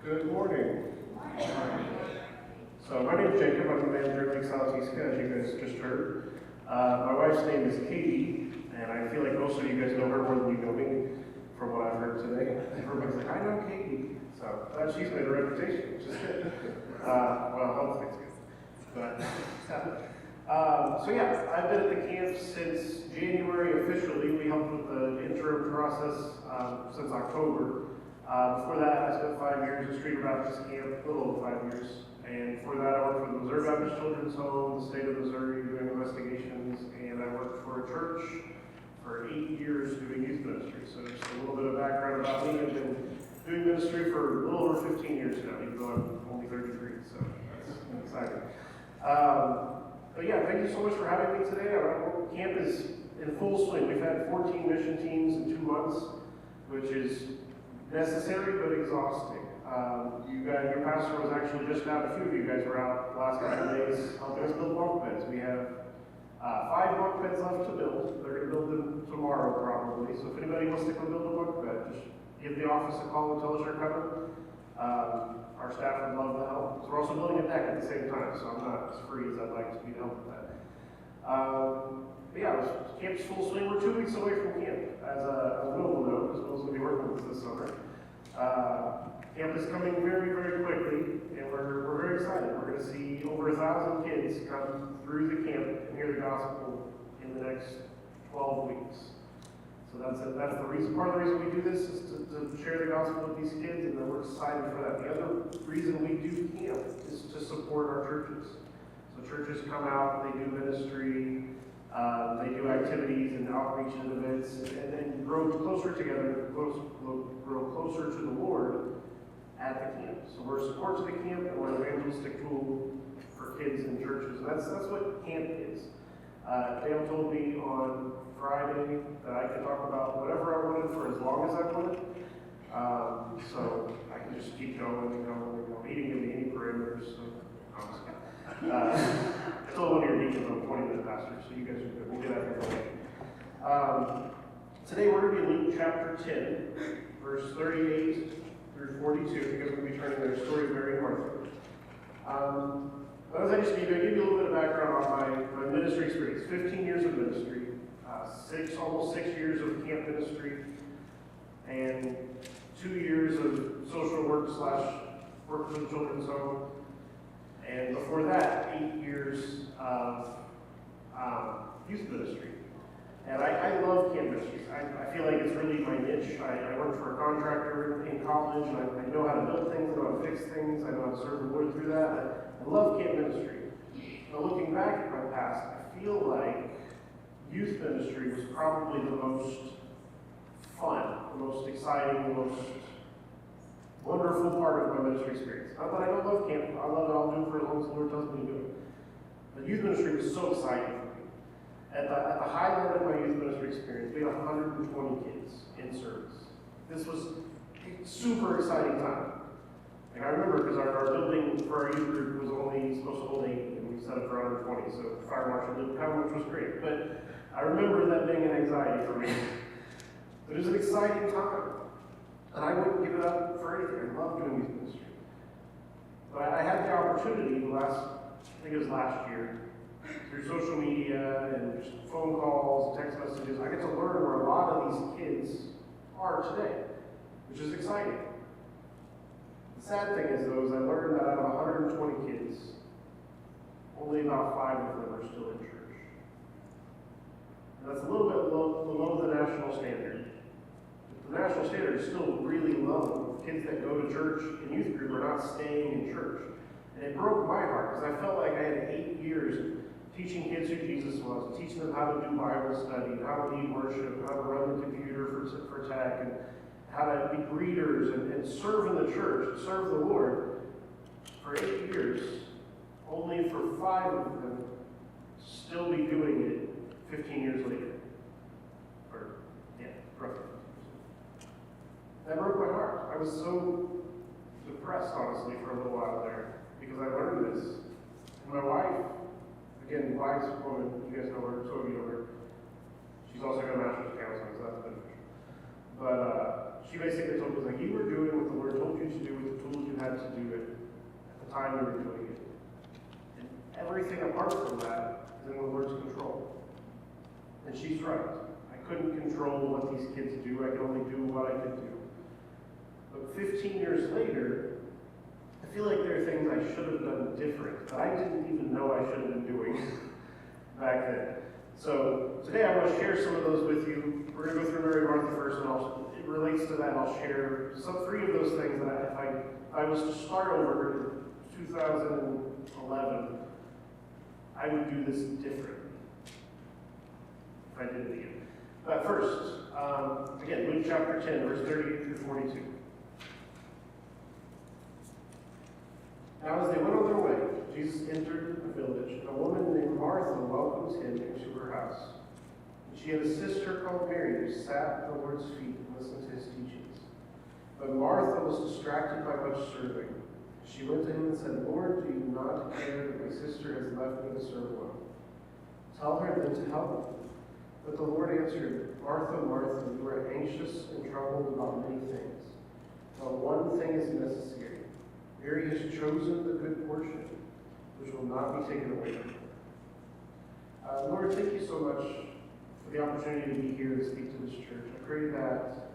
Good morning. So my name is Jacob. I'm the manager at Lake Salatisca, as you guys just heard. My wife's name is Katie, and I feel like most of you guys know her more than you know me, from what I've heard today. Everybody's like, I know Katie. So she's made a reputation, which is good. Well, hopefully it's good. So yeah, I've been at the camp since January officially. We helped with the interim process since October. Before that, I spent 5 years at Streeter Baptist Camp, a little over 5 years. And before that, I worked for the Missouri Baptist Children's Home, the state of Missouri, doing investigations. And I worked for a church for 8 years doing youth ministry. So just a little bit of background about me. I've been doing ministry for a little over 15 years now, even though I'm only 33. So that's exciting. But yeah, thank you so much for having me today. Our camp is in full swing. We've had 14 mission teams in 2 months, which is necessary but exhausting. You guys, your pastor was actually just out. A few of you guys were out the last couple of days helping us build bunk beds. We have 5 bunk beds left to build. They're going to build them tomorrow probably. So if anybody wants to come build a bunk bed, just give the office a call and tell us you're coming. Our staff would love the help. So we're also building a deck at the same time, so I'm not as free as I'd like to be to help with that. But yeah, camp's full swing. We're 2 weeks away from camp, as Will will know, because Will's going to be working with us this summer. Camp is coming very, very quickly, and we're very excited. We're going to see over 1,000 kids come through the camp and hear the gospel in the next 12 weeks. So that's the reason. Part of the reason we do this is to share the gospel with these kids, and then we're excited for that. The other reason we do camp is to support our churches. So churches come out, they do ministry, they do activities and outreach and events, and grow closer together, grow closer to the Lord at the camp. So we're a support to the camp, and we're an evangelistic tool for kids and churches. That's what camp is. Dale told me on Friday that I could talk about whatever I wanted for as long as I wanted. So I can just keep going, he didn't give me any parameters. So I'm just kidding. I told one of your deacons I'm a 20-minute pastor, so you guys are good. We'll get out of here. Today we're going to be in Luke chapter 10, verse 38 through 42, because we're going to be turning their story of Mary and Martha. But as I just gave you, a little bit of background on my ministry experience. 15 years of ministry, almost 6 years of camp ministry, and 2 years of social work / work for the children's home. And before that, 8 years of youth ministry. And I love camp ministry. I feel like it's really my niche. I worked for a contractor in college, and I know how to build things, I know how to fix things, I know how to serve the Lord through that. I love camp ministry. But looking back at my past, I feel like youth ministry was probably the most fun, the most exciting, the most wonderful part of my ministry experience. Not that I don't love camp. I love it. I'll do it for as long as the Lord tells me to do it. But youth ministry was so exciting for me. At the highlight of my youth ministry experience, we had 120 kids in service. This was a super exciting time. Like I remember, because our building for our youth group was only supposed to hold 8, and we set up for 120, so the fire marshal didn't count, which was great. But I remember that being an anxiety for me. But it was an exciting time. And I wouldn't give it up for anything. I love doing youth ministry. But I had the opportunity I think it was last year, through social media and just phone calls, text messages, I get to learn where a lot of these kids are today, which is exciting. The sad thing is, though, is I learned that out of 120 kids, only about 5 of them are still in church. And that's a little bit below the national standard. The national standard is still really low. Kids that go to church in youth group are not staying in church. And it broke my heart, because I felt like I had 8 years teaching kids who Jesus was, teaching them how to do Bible study, how to lead worship, how to run the computer for tech, and how to be greeters and serve in the church, serve the Lord for 8 years, only for 5 of them still be doing it 15 years later. Roughly. That broke my heart. I was so depressed, honestly, for a little while there, because I learned this. And my wife, again, wise woman, you guys know her, so of you know her. She's also got a master's in counseling, so that's beneficial. But she basically told me, like, you were doing what the Lord told you to do with the tools you had had to do it at the time you were doing it. And everything apart from that is in the Lord's control. And she's right. I couldn't control what these kids do. I could only do what I could do. But 15 years later, I feel like there are things I should have done different that I didn't even know I should have been doing back then. So today I want to share some of those with you. We're going to go through Mary Martha first, and it relates to that. I'll share three of those things that if I was to start over in 2011, I would do this differently if I did it again. But first, again, Luke chapter 10, verse 38 through 42. Now as they went on their way, Jesus entered a village, and a woman named Martha welcomed him into her house. And she had a sister called Mary who sat at the Lord's feet and listened to his teachings. But Martha was distracted by much serving. She went to him and said, Lord, do you not care that my sister has left me to serve alone? Tell her then to help me. But the Lord answered, Martha, Martha, you are anxious and troubled about many things. But one thing is necessary. Mary has chosen the good portion, which will not be taken away from her. Lord, thank you so much for the opportunity to be here to speak to this church. I pray that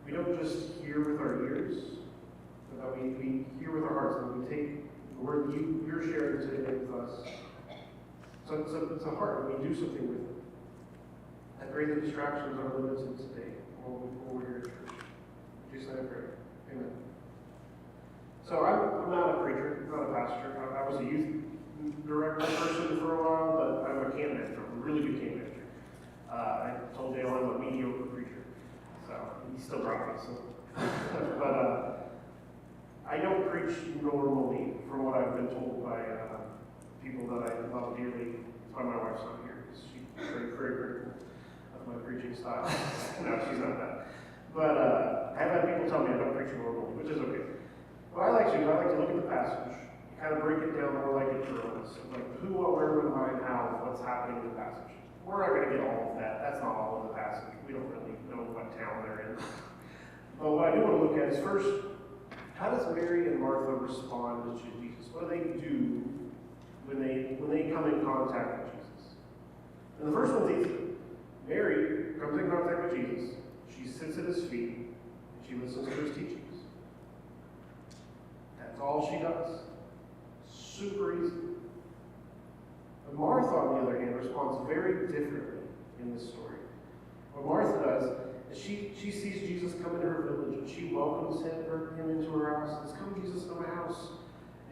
we don't just hear with our ears, but that we hear with our hearts, and we take the word you're sharing today with us. So it's a heart, and we do something with it. I pray the distractions are limited today when we're here at church. In Jesus' name I pray. Amen. So I'm not a preacher, I'm not a pastor. I was a youth director person for a while, but I'm a camp manager, a really good camp manager. I told Dale I'm a mediocre preacher, so he still brought me. So. But I don't preach normally, from what I've been told by people that I love dearly. That's why my wife's not here, because she's very, very critical of my preaching style. No, she's not that. But I've had people tell me I don't preach normally, which is okay. What I like to do, I like to look at the passage, kind of break it down more like a drill. So like who, what, where, when, why, and how, what's happening in the passage. We're not going to get all of that. That's not all of the passage. We don't really know what town they're in. But what I do want to look at is first, how does Mary and Martha respond to Jesus? What do they do when they come in contact with Jesus? And the first one's easy. Mary comes in contact with Jesus. She sits at his feet, and she listens to his teachings. That's all she does. Super easy. But Martha, on the other hand, responds very differently in this story. What Martha does is she sees Jesus come into her village, and she welcomes him into her house. Says, come, Jesus, into my house.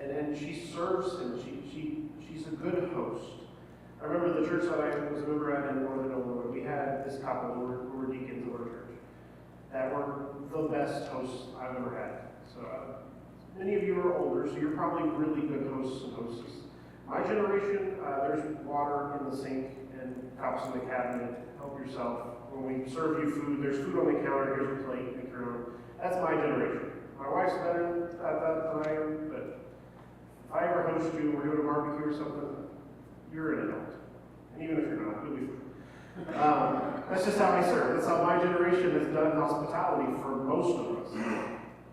And she serves him. She's a good host. I remember the church that I was a member at in Northern Illinois. We had this couple who were deacons of our church that were the best hosts I've ever had. So many of you are older, so you're probably really good hosts and hostesses. My generation, there's water in the sink and cups in the cabinet. Help yourself. When we serve you food, there's food on the counter. Here's a plate. Make your own. That's my generation. My wife's better at that than I am, but if I ever host you and we're doing a barbecue or something, you're an adult. And even if you're not, you'll be fine. That's just how I serve. That's how my generation has done hospitality for most of us.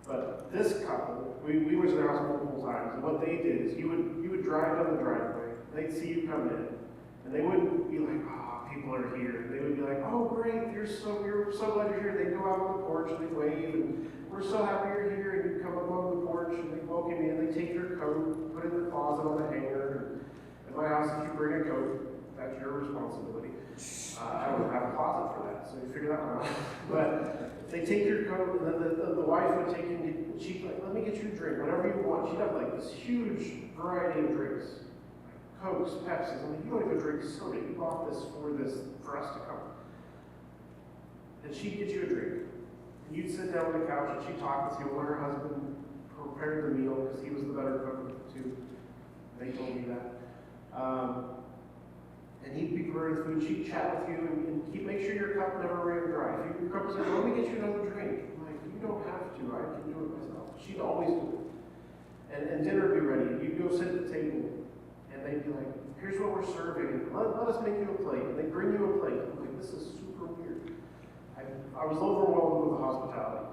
But this couple, we went to their house multiple times, and what they did is you would drive down the driveway, they'd see you come in, and they wouldn't be like, oh, people are here. They would be like, oh, great, we're so glad you're here. They'd go out on the porch, and they'd wave, and we're so happy you're here. And you'd come up on the porch, and they'd welcome you in. They'd take your coat, put it in the closet on the hanger. At my house, if you bring a coat, that's your responsibility. I don't have a closet for that, so you figure that one out. But they take your coat, and then the wife would take you, and she'd like, let me get you a drink, whatever you want. She'd have like this huge variety of drinks, like Cokes, Pepsis. I mean, you don't even drink soda. You bought this for us to come. And she'd get you a drink. And you'd sit down on the couch, and she'd talk with you while her husband prepared the meal, because he was the better cook of the two. They told me that. And he'd be preparing food, she'd chat with you, and he'd make sure your cup never ran dry. If your cup was like, let me get you another drink. I'm like, you don't have to, I can do it myself. She'd always do it. And dinner would be ready, and you'd go sit at the table, and they'd be like, here's what we're serving, and let us make you a plate. And they'd bring you a plate. I'm like, this is super weird. I was overwhelmed with the hospitality.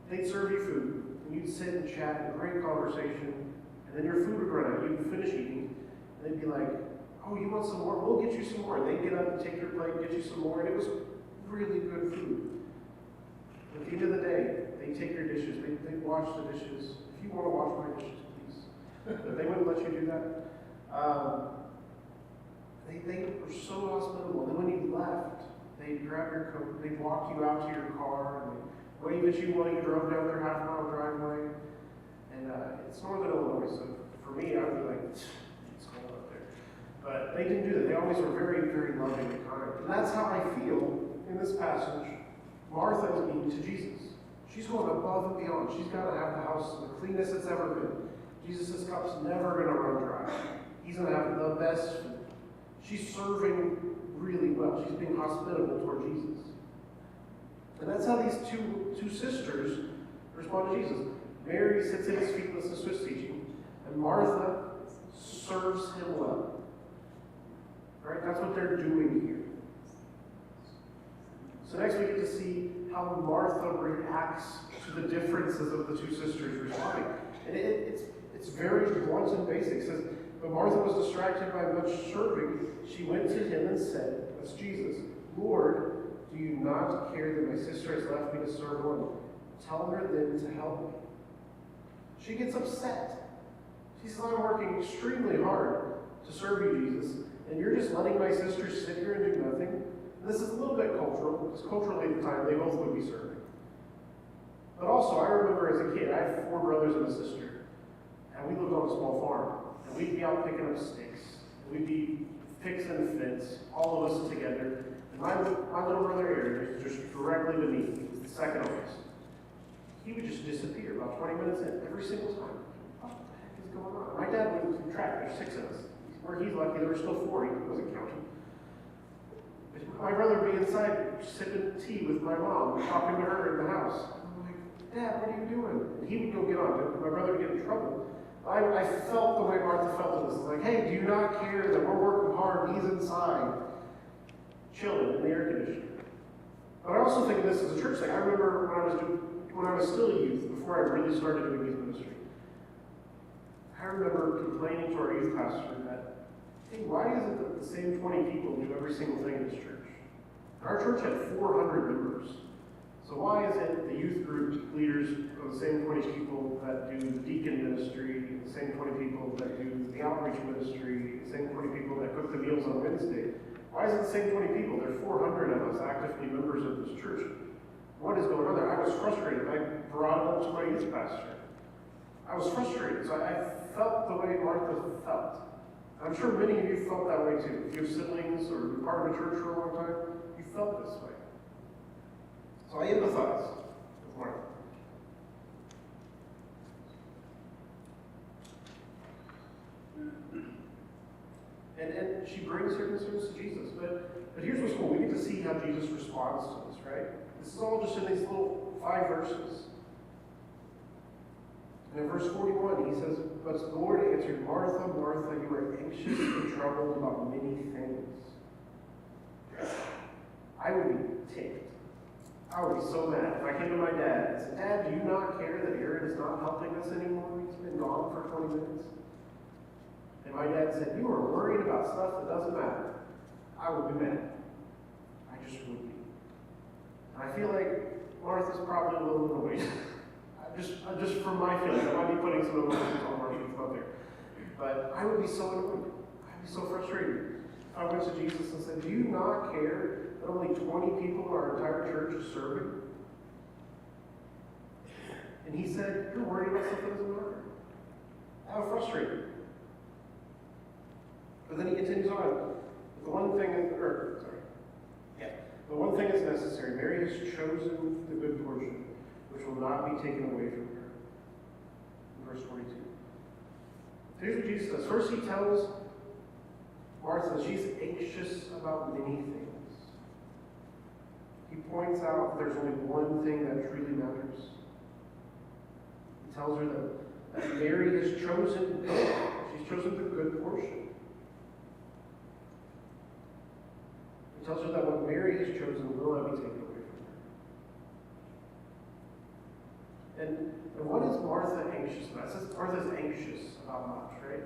They'd serve you food, and and you'd sit and chat and great conversation, and then your food would run out. You'd finish eating, and they'd be like, oh, you want some more? We'll get you some more. And they'd get up and take your plate, get you some more, and it was really good food. At the end of the day, they take your dishes, they wash the dishes. If you want to wash my dishes, please. But they wouldn't let you do that. They were so hospitable. And then when you left, they'd grab your coat, they'd walk you out to your car, and they'd wave at you while you drove down their half-mile driveway. And it's Northern Illinois, so for me, I would be like, it's cold up there. But they didn't do that. They always were very, very loving and kind. And that's how I feel in this passage. Martha is being to Jesus. She's going above and beyond. She's got to have the house the cleanest it's ever been. Jesus' cup's never going to run dry. He's going to have the best food. She's serving really well. She's being hospitable toward Jesus. And that's how these two sisters respond to Jesus. Mary sits at his feet, listens to his teaching, and Martha serves him well. Right? That's what they're doing here. So next we get to see how Martha reacts to the differences of the two sisters responding. And it's very blunt and basic. It says, but Martha was distracted by much serving. She went to him and said, that's Jesus, Lord, do you not care that my sister has left me to serve alone? Tell her then to help me. She gets upset. She says, I'm working extremely hard to serve you, Jesus, and you're just letting my sister sit here and do nothing? And this is a little bit cultural, because culturally at the time, they both would be serving. But also, I remember as a kid, I have 4 brothers and a sister, and we lived on a small farm, and we'd be out picking up sticks, and we'd be fixing a fence, all of us together, and my little brother Aaron, just directly beneath me, was the second oldest. He would just disappear about 20 minutes in, every single time. What the heck is going on? My dad went to track, there's 6 of us. Where he's lucky, there were still 4, he wasn't counting. My brother would be inside sipping tea with my mom, talking to her in the house. I'm like, Dad, what are you doing? And he would go get on it. My brother would get in trouble. I felt the way Martha felt in this. It's like, hey, do you not care that we're working hard? He's inside, chilling in the air conditioner. But I also think of this as a church thing. I remember when I was still a youth, before I really started doing youth ministry, I remember complaining to our youth pastor that, hey, why is it that the same 20 people do every single thing in this church? Our church had 400 members. So why is it the youth group leaders are the same 20 people that do the deacon ministry, the same 20 people that do the outreach ministry, the same 20 people that cook the meals on Wednesday? Why is it the same 20 people? There are 400 of us actively members of this church. What is going on there? I was frustrated. I brought it up to my youth pastor. I was frustrated. So I felt the way Martha felt. I'm sure many of you felt that way too. If you have siblings or you're part of a church for a long time, you felt this way. So I empathize with Martha. And she brings her concerns to Jesus. But here's what's cool. We get to see how Jesus responds to this, right? This is all just in these little 5 verses. And in verse 41, he says, but the Lord answered, Martha, Martha, you are anxious and troubled about many things. I would be ticked. I would be so mad if I came to my dad and said, Dad, do you not care that Aaron is not helping us anymore? He's been gone for 20 minutes. And my dad said, you are worried about stuff that doesn't matter. I would be mad. I just would be. And I feel like Martha's probably a little annoyed. just from my feelings, I might be putting some emotions on Martha out there. But I would be so annoyed. I'd be so frustrated. I went to Jesus and said, do you not care that only 20 people in our entire church is serving? And he said, you're worried about something that doesn't matter. I was frustrated. But then he continues on. The one thing is necessary. Mary has chosen the good portion, which will not be taken away from her. In verse 42. Here's what Jesus does. First, he tells Martha that she's anxious about many things. He points out there's only one thing that truly matters. He tells her that Mary has chosen good. She's chosen the good portion. He tells her that what Mary has chosen will not be taken away from her. And what is Martha anxious about? It says Martha's anxious about much, right?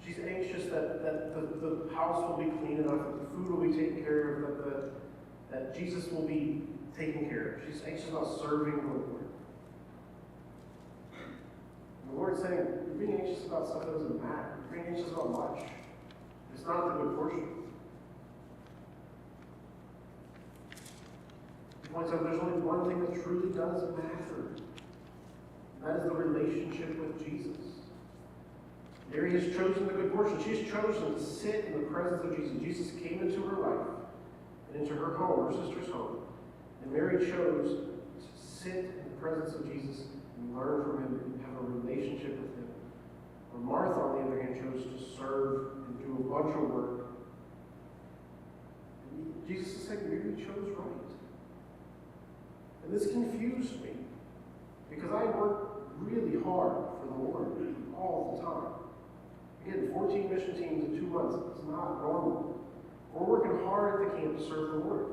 She's anxious that the house will be clean enough, that the food will be taken care of, that Jesus will be taken care of. She's anxious about serving the Lord. And the Lord's saying, you're being anxious about stuff that doesn't matter. You're being anxious about much. It's not the good portion. He points out there's only one thing that truly does matter. And that is the relationship with Jesus. Mary has chosen the good portion. She has chosen to sit in the presence of Jesus. Jesus came into her life and into her home, her sister's home. And Mary chose to sit in the presence of Jesus and learn from him and have a relationship with him. Where Martha, on the other hand, chose to serve and do a bunch of work. And Jesus is saying, Mary chose right. And this confused me because I work really hard for the Lord all the time. Again, 14 mission teams in 2 months. It's not normal. We're working hard at the camp to serve the Lord.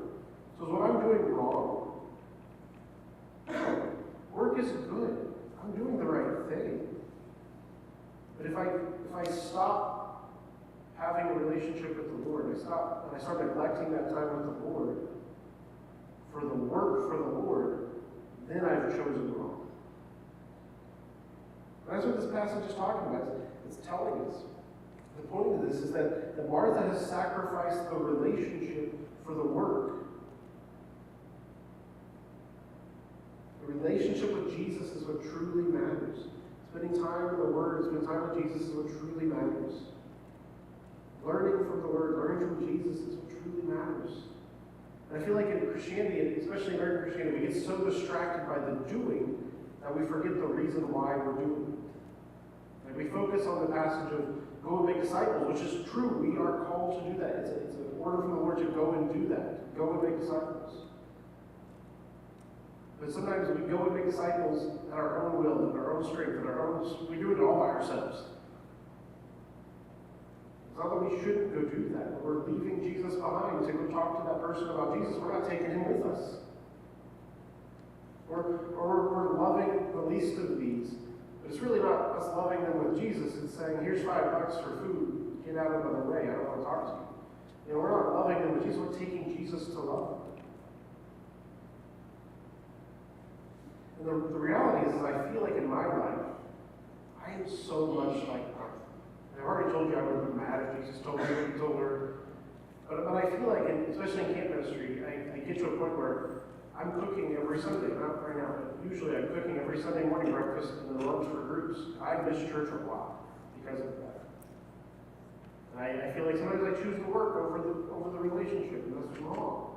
So is what I'm doing wrong? No. Work is good. I'm doing the right thing. But if I stop having a relationship with the Lord, I start neglecting that time with the Lord for the work for the Lord, then I've chosen wrong. And that's what this passage is talking about. It's telling us. The point of this is that Martha has sacrificed the relationship for the work. The relationship with Jesus is what truly matters. Spending time in the Word, spending time with Jesus is what truly matters. Learning from the Word, learning from Jesus is what truly matters. And I feel like in Christianity, especially American Christianity, we get so distracted by the doing that we forget the reason why we're doing it. Like we focus on the passage of go and make disciples, which is true. We are called to do that. It's an order from the Lord to go and do that. Go and make disciples. But sometimes we go and make disciples at our own will, at our own strength, we do it all by ourselves. It's not that we shouldn't go do that, but we're leaving Jesus behind to go talk to that person about Jesus. We're not taking him with us. Or we're loving the least of these. But it's really not us loving them with Jesus. It's saying, here's $5 for food. Get out of the way. I don't want to talk to you. You know, we're not loving them with Jesus. We're taking Jesus to love them. And the reality is I feel like in my life, I am so much like Martha. And I've already told you I would have been mad if Jesus told me what he told her. But I feel like, especially in camp ministry, I get to a point where I'm cooking every Sunday. Not right now, but usually I'm cooking every Sunday morning breakfast and then lunch for groups. I miss church a lot because of that. And I feel like sometimes I choose to work over the relationship, and that's wrong.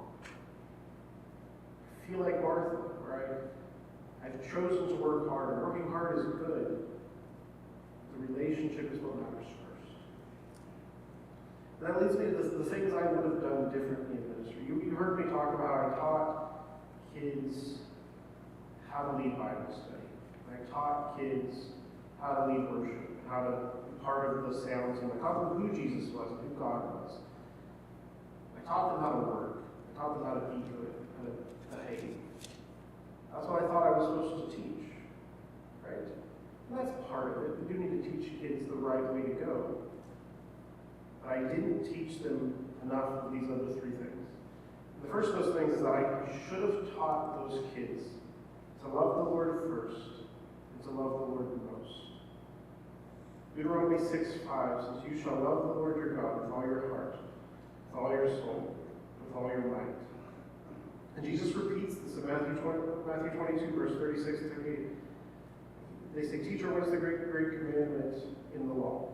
I feel like Martha, where I've chosen to work hard, and working hard is good. The relationship is what matters first. And that leads me to the things I would have done differently in ministry. You heard me talk about how I taught kids how to lead Bible study. I taught kids how to lead worship, and how to be part of the sound team. I taught them who Jesus was and who God was. I taught them how to work. I taught them how to be good, how to behave. That's what I thought I was supposed to teach, right? And that's part of it. We do need to teach kids the right way to go. But I didn't teach them enough of these other three things. And the first of those things is that I should have taught those kids to love the Lord first and to love the Lord most. Deuteronomy 6:5 says, "You shall love the Lord your God with all your heart, with all your soul, with all your might." And Jesus repeats this in Matthew 22, verse 36 and 38. They say, "Teacher, what is the great commandment in the law?"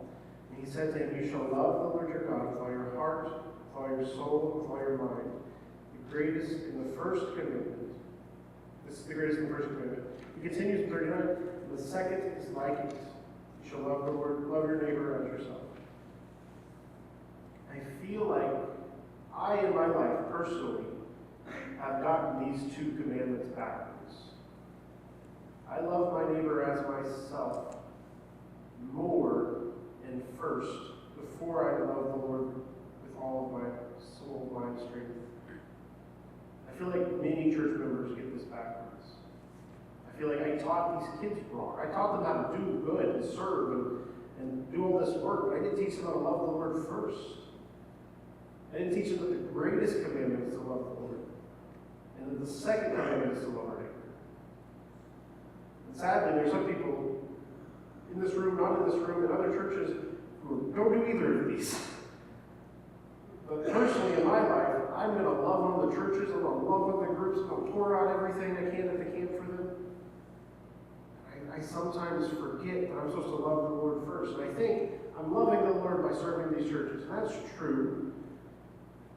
And he said to him, "You shall love the Lord your God with all your heart, with all your soul, with all your mind." The greatest in the first commandment. This is the greatest in the first commandment. He continues in 39, "And the second is like it. You shall love the Lord, love your neighbor as yourself." I feel like I, in my life, personally, have gotten these two commandments backwards. I love my neighbor as myself more and first before I love the Lord with all of my soul, mind, strength. I feel like many church members get this backwards. I feel like I taught these kids wrong. I taught them how to do good and serve and do all this work, but I didn't teach them how to love the Lord first. I didn't teach them that the greatest commandment is to love the Lord, and that the second commandment is to love our neighbor. And sadly, there's some people in this room, not in this room, in other churches, who don't do either of these. But personally, in my life, I'm going to love on the churches, I'm going to love on the groups, I'm going to pour out everything I can at the camp for them. I sometimes forget that I'm supposed to love the Lord first. And I think I'm loving the Lord by serving these churches. And that's true.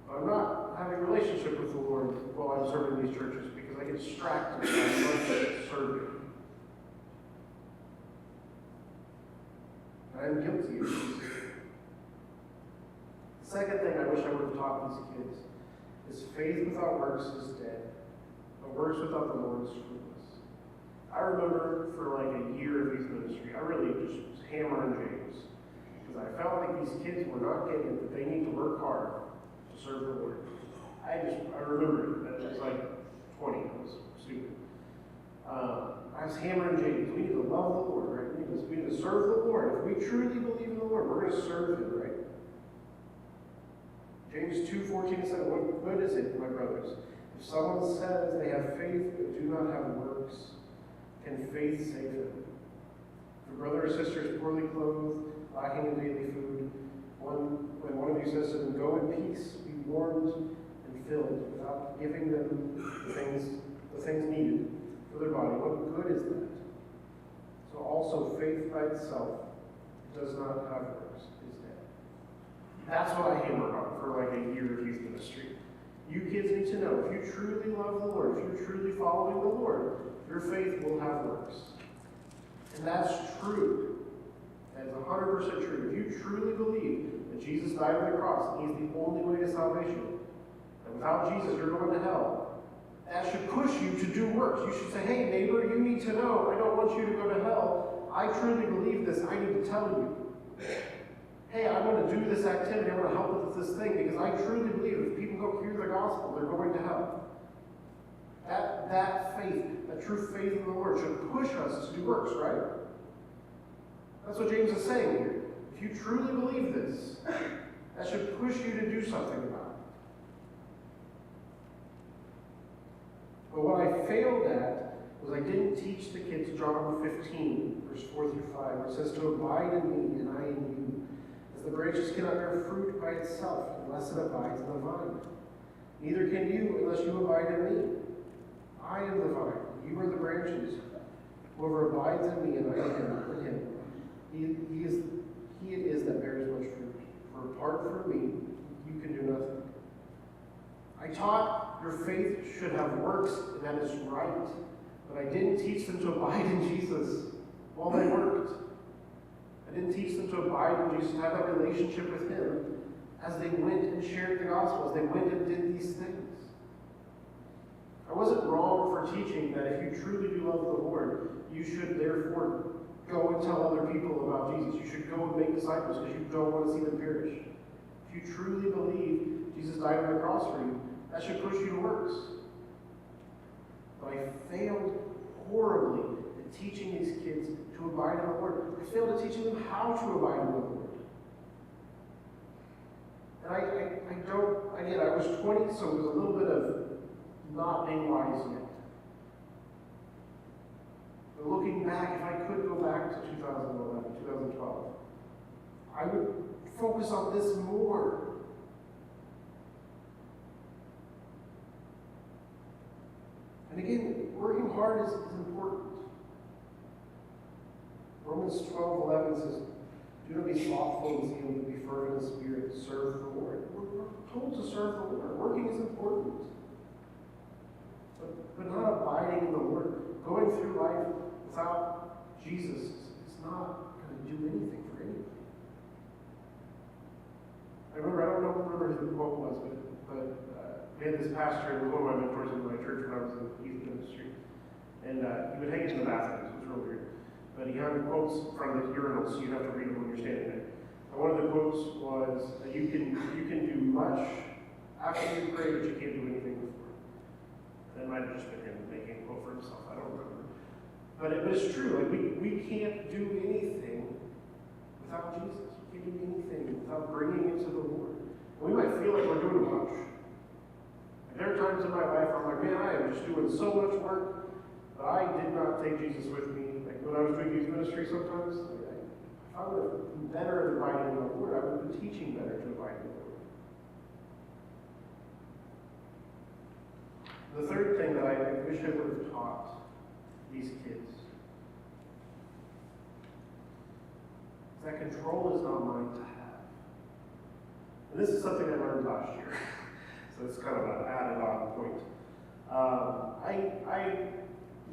But I'm not having a relationship with the Lord while I'm serving these churches because I get distracted by love serving. I'm guilty of this. The second thing I wish I would have taught these kids is faith without works is dead, but works without the Lord is fruitless. I remember for like a year of youth ministry, I really just was hammering James because I felt like these kids were not getting that they need to work hard to serve the Lord. I remember it. It was like 20. I was stupid. I was hammering James. We need to love the Lord, right? We need to serve the Lord. If we truly believe in the Lord, we're going to serve Him, right? James 2:14 said, "What good is it, my brothers, if someone says they have faith but do not have works? Can faith save them? If a brother or sister is poorly clothed, lacking in daily food, when one of you says to them, 'Go in peace, be warmed and filled,' without giving them the things needed for their body, what good is that? So also faith by itself does not have works, is dead." That's what I hammered on for like a year of youth ministry. You kids need to know, if you truly love the Lord, if you're truly following the Lord, your faith will have works. And that's true. That is 100% true. If you truly believe that Jesus died on the cross and He's the only way to salvation, and without Jesus you're going to hell, that should push you to do works. You should say, "Hey neighbor, you need to know, I don't want you to go to hell. I truly believe this. I need to tell you. Hey, I want to do this activity. I want to help with this thing because I truly believe if people don't hear the gospel, they're going to hell." That faith, that true faith in the Lord should push us to do works, right? That's what James is saying here. If you truly believe this, that should push you to do something about it. But what I failed at was I didn't teach the kids John 15, verse 4 through 5, where it says, "To abide in me and I in you, as the branches cannot bear fruit by itself unless it abides in the vine. Neither can you unless you abide in me. I am the vine, you are the branches. Whoever abides in me and I in him, he it is that bears much fruit. For apart from me, you can do nothing." I taught your faith should have works, and that is right. But I didn't teach them to abide in Jesus while they worked. I didn't teach them to abide in Jesus, to have that relationship with Him as they went and shared the gospel, as they went and did these things. I wasn't wrong for teaching that if you truly do love the Lord, you should therefore go and tell other people about Jesus. You should go and make disciples because you don't want to see them perish. If you truly believe Jesus died on the cross for you, that should push you to works. But I failed horribly at teaching these kids to abide in the Lord. I failed at teaching them how to abide in the Lord. And I was 20, so it was a little bit of not being wise yet. But looking back, if I could go back to 2011, 2012, I would focus on this more. And again, working hard is important. Romans 12:11 says, "Do not be slothful in zeal, but be fervent in spirit. Serve the Lord." We're told to serve the Lord. Working is important. But not abiding in the Lord. Going through life without Jesus is not going to do anything for anybody. I don't remember who the quote was, but we had this pastor, who was one of my mentors in my church when I was in youth ministry. And he would hang it in the bathrooms. It was real weird. But he hung quotes from the urinals, so you have to read them when you're standing there. And one of the quotes was, you can do much after you pray, but you can't do anything before. That might have just been him making a quote for himself. I don't remember. But it's true. Like we can't do anything without Jesus. We can't do anything without bringing it to the Lord. And we might feel like we're doing much. Like there are times in my life where I'm like, man, I am just doing so much work, but I did not take Jesus with me. Like when I was doing youth ministry sometimes, if I would have been better at inviting the Lord, I would have been teaching better to invite the Lord. The third thing that I wish I would have taught these kids is that control is not mine to have. And this is something I learned last year, so it's kind of an added on point. I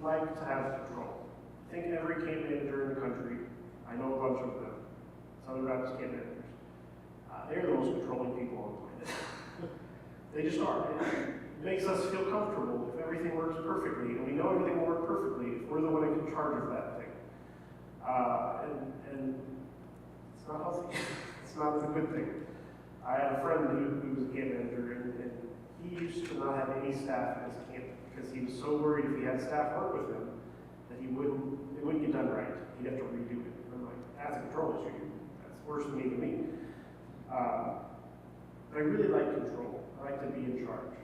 like to have control. I think every camp manager in the country, I know a bunch of them, Southern Baptist camp managers, they're the most controlling people on the planet. They just are. It makes us feel comfortable if everything works perfectly, and we know everything will work perfectly if we're the one in charge of that thing. And it's not healthy. It's not a good thing. I had a friend who was a camp manager, and he used to not have any staff at his camp because he was so worried if he had staff work with him that it wouldn't get done right. He'd have to redo it. And I'm like, that's a control issue. That's worse than even me. But I really like control. I like to be in charge.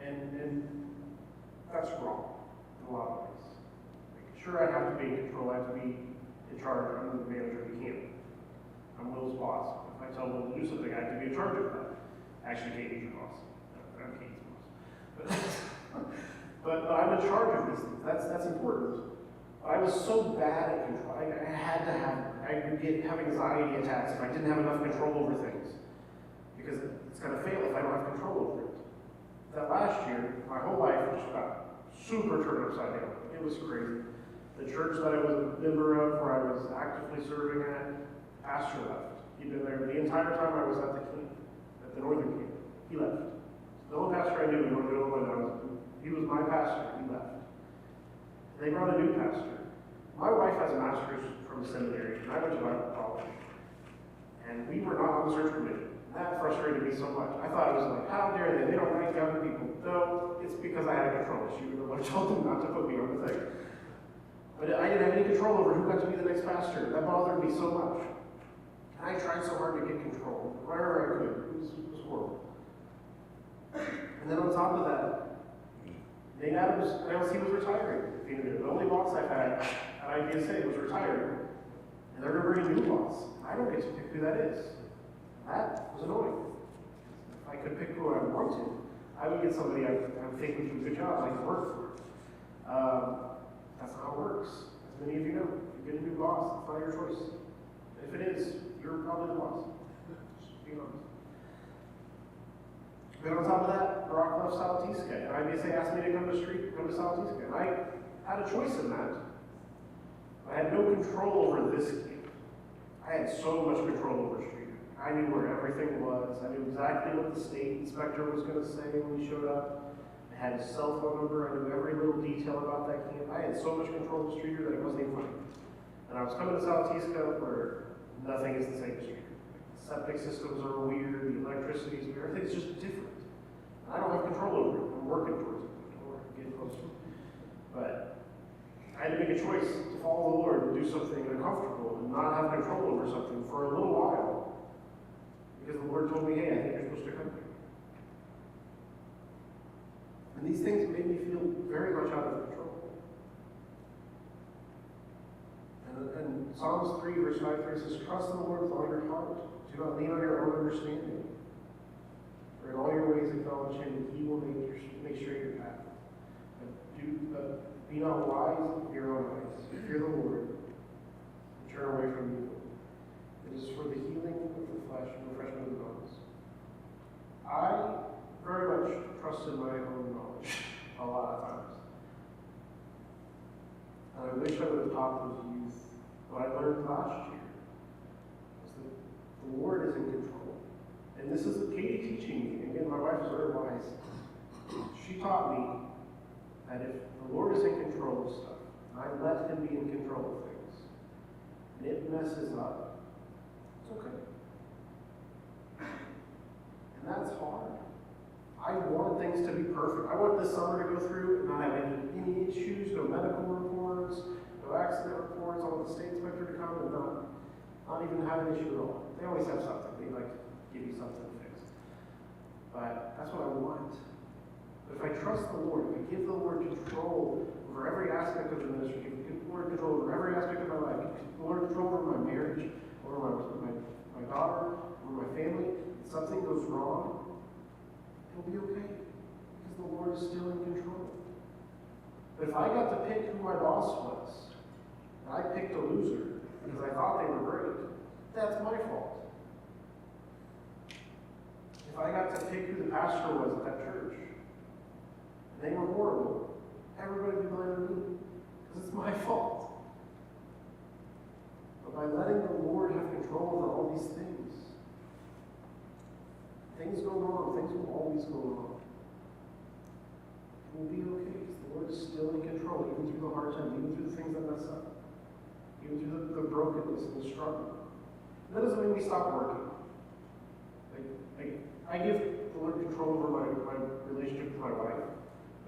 And that's wrong in a lot of ways. Like, sure, I have to be in control. I have to be in charge. I'm the manager of the camp. I'm Will's boss. If I tell Will to do something, I have to be in charge of that. Actually, Katie's your boss. No, I'm Katie's boss. But I'm in charge of these things. That's important. I was so bad at control. I had to have, I would have anxiety attacks if I didn't have enough control over things. Because it's going to fail if I don't have control over it. That last year, my whole life just got super turned upside down. It was crazy. The church that I was a member of, where I was actively serving at, pastor left. He'd been there the entire time I was at the camp, at the northern camp. He left. The only pastor I knew in Northern Illinois, he was my pastor. He left. They brought a new pastor. My wife has a master's from seminary, and I went to Bible college. And we were not on the search committee. That frustrated me so much. I thought it was like, how dare they? They don't rank young people. No, it's because I had a control issue. I told them not to put me on the thing. But I didn't have any control over who got to be the next pastor. That bothered me so much. And I tried so hard to get control, wherever I could. It was horrible. And then on top of that, Nate Adams announced he was retiring. The only boss I've had at IBSA was retiring. And they're going to bring a new boss. I don't get to pick who that is. That was annoying. If I could pick who I wanted, I would get somebody I think would do a good job, I could work for. That's not how it works. As many of you know, if you get a new boss, it's not your choice. If it is, you're probably the boss. Just be honest. But on top of that, Barack left Salatisca, and IBSA asked me to come to Salatisca. And I had a choice in that. I had no control over this camp. I had so much control over Street. I knew where everything was. I knew exactly what the state inspector was going to say when he showed up. I had his cell phone number. I knew every little detail about that camp. I had so much control of Streeter that it wasn't even funny. And I was coming to Salatisca where nothing is the same as Streeter. The septic systems are weird. The electricity is weird. Everything's just different. And I don't have control over it. I'm working towards it. I'm getting closer. But I had to make a choice to follow the Lord and do something uncomfortable and not have control over something for a little while. Because the Lord told me, hey, I think you're supposed to come here. And these things made me feel very much out of control. And Psalms 3, verse 5 says, trust in the Lord with all your heart. Do not lean on your own understanding. For in all your ways acknowledge him, and he will make straight your path. Be not wise in your own eyes. Fear the Lord, and turn away from evil. It is for the healing of the flesh and refreshment of the bones. I very much trusted my own knowledge a lot of times. And I wish I would have taught those youth what I learned last year. Was that the Lord is in control. And this is Katie teaching me. Again, my wife is very wise. She taught me that if the Lord is in control of stuff, and I let him be in control of things, and it messes up, it's okay. And that's hard. I want things to be perfect. I want this summer to go through and not have any issues, no medical reports, no accident reports. I want the state inspector to come and not even have an issue at all. They always have something. They like to give you something to fix. But that's what I want. But if I trust the Lord, if I give the Lord control over every aspect of the ministry, give the Lord control over every aspect of my life, give the Lord control over my marriage, over my daughter, over my family, and something goes wrong, it'll be okay. Because the Lord is still in control. But if I got to pick who my boss was, and I picked a loser because I thought they were great, that's my fault. If I got to pick who the pastor was at that church, and they were horrible, everybody would be blaming me, because it's my fault. But by letting the Lord have control over all these things, things go wrong, things will always go wrong. It will be okay, because the Lord is still in control, even through the hard times, even through the things that mess up, even through the brokenness and the struggle. That doesn't mean we stop working. I give the Lord control over my relationship with my wife.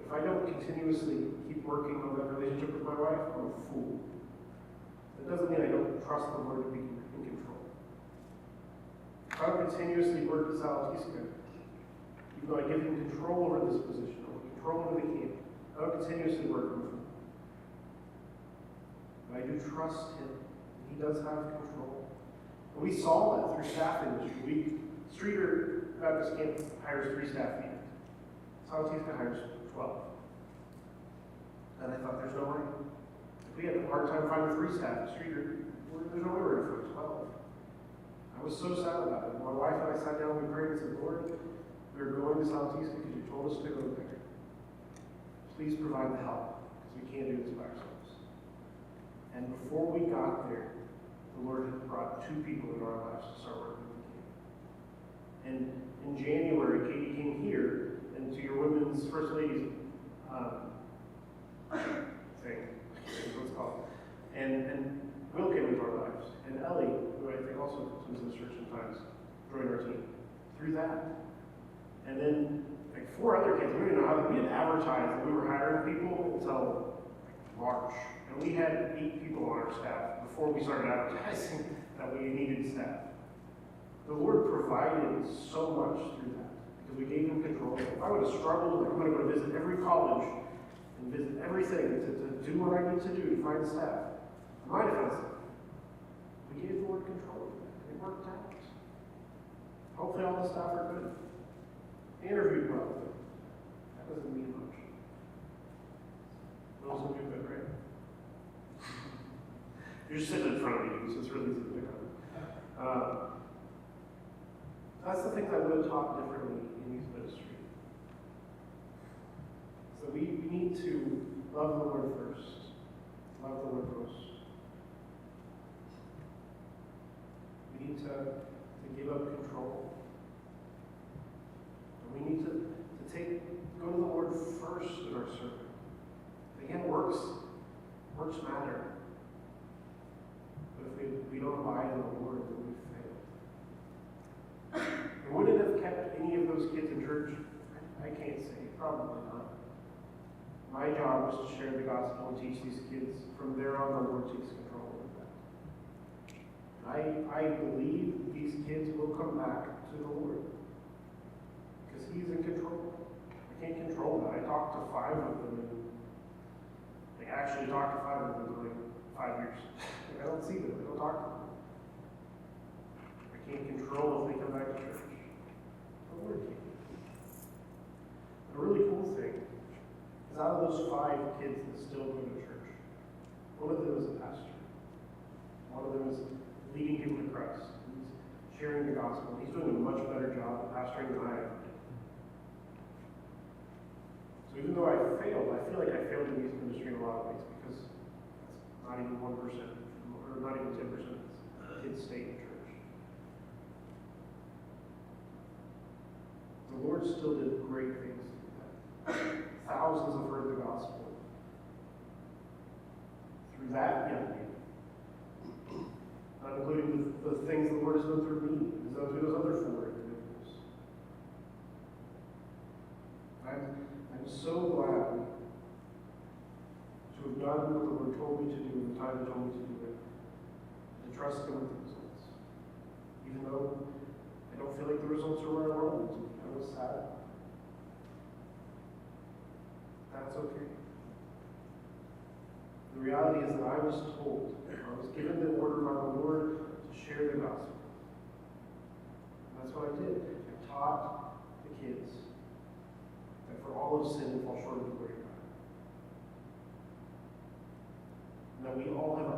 If I don't continuously keep working on that relationship with my wife, I'm a fool. That doesn't mean I don't trust the Lord to be in control. If I don't continuously work this out, He's good. Even though I give Him control over this position, or control over the camp, I don't continuously work with Him. But I do trust Him. He does have control. And we saw that through staffing this week. Streeter Baptist Camp hires 3 staff people. Salatiska hires 12. And I thought, there's no way. If we had a hard time finding 3 staff at Streeter, there's no way we're going to find 12. I was so sad about it. My wife and I sat down and we prayed and said, Lord, we're going to Salatiska because you told us to go there. Please provide the help, because we can't do this by ourselves. And before we got there, the Lord had brought 2 people into our lives to start working with the camp. And in January, Katie came here, and to your women's First Ladies thing, that's what it's called. And Will came into our lives. And Ellie, who I think also comes to the church sometimes, joined our team through that. And then, like 4 other kids, we didn't know how we didn't advertise that we were hiring people until March. And we had 8 people on our staff before we started advertising that we needed staff. The Lord provided so much through that because we gave Him control. If I would have struggled, like I'm going to go to visit every college and visit everything to do what I need to do to find staff, I might have had some. We gave the Lord control of that, and it worked out. Hopefully all the staff are good. They interviewed well, but that doesn't mean much. Those will do good, right? You're just sitting in front of me, so it's really easy to pick up. That's the things I would have taught differently in youth ministry. So we need to love the Lord first. Love the Lord most. We need to give up control. And we need to go to the Lord first in our serving. Again, works matter. But if we don't abide in the Lord, then we fail. And would it have kept any of those kids in church? I can't say. Probably not. My job was to share the gospel and teach these kids. From there on, the Lord takes control of that. I believe these kids will come back to the Lord. Because He's in control. I can't control that. I talked to 5 of them. And I actually talked to 5 of them in like 5 years. I don't see them. I don't talk to them. I can't control if they come back to church. The Lord can. A really cool thing is out of those 5 kids that still go to church, one of them is a pastor. One of them is leading people to Christ. He's sharing the gospel. He's doing a much better job of pastoring than I ever did. So even though I failed, I feel like I failed in youth ministry in a lot of ways because that's not even 1%, or not even 10% of kids stay in church. The Lord still did great things through that. Thousands have heard the gospel through that young man. Not including the things the Lord has done through me, as through those other 4 individuals. done what the Lord told me to do in the time He told me to do it, and to trust Him with the results. Even though I don't feel like the results are where I want them to be. I was sad. That's okay. The reality is that I was told, I was given the order by the Lord to share the gospel. And that's what I did. I taught the kids that for all of sin fall short of the glory of God. And that we all have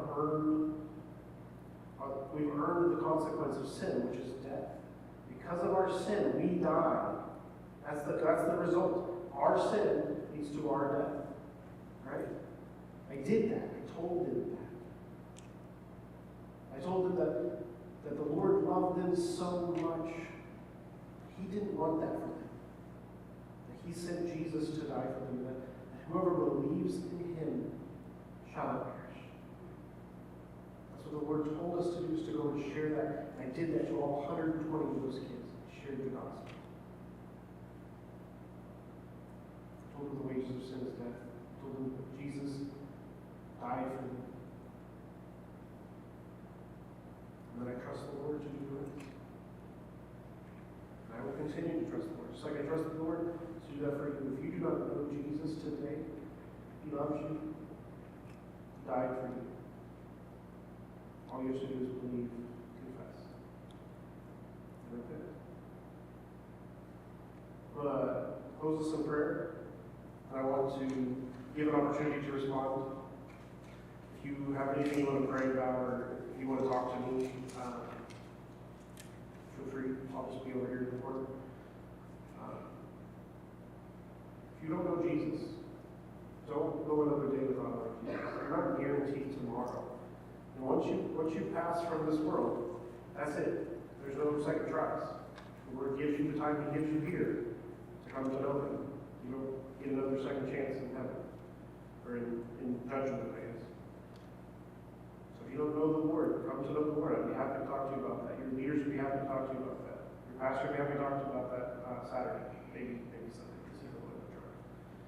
we've earned the consequence of sin, which is death. Because of our sin, we die. That's the result. Our sin leads to our death. Right? I did that. I told them that. I told them that the Lord loved them so much. He didn't want that for them. That He sent Jesus to die for them. That whoever believes in Him shall not perish. That's what the Lord told us to do, is to go and share that. And I did that to all 120 of those kids. I shared the gospel. I told them the wages of sin is death. I told them that Jesus died for them. And then I trust the Lord to do it. And I will continue to trust the Lord. Just like I trust the Lord to do that for you. If you do not know Jesus today, He loves you, died for you. All you have to do is believe, confess, and repent. I'm going to close this in prayer. And I want to give an opportunity to respond. If you have anything you want to pray about, or if you want to talk to me, feel free. I'll just be over here in the corner. If you don't know Jesus, don't go another day without knowing Jesus. You're not guaranteed tomorrow. And once you pass from this world, that's it. There's no second tries. The Lord gives you the time He gives you here to come to know Him. You don't get another second chance in heaven, or in judgment, I guess. So if you don't know the Lord, come to know the Lord. I'd be happy to talk to you about that. Your leaders would be happy to talk to you about that. Your pastor would be happy to talk to you about that Saturday, maybe Sunday.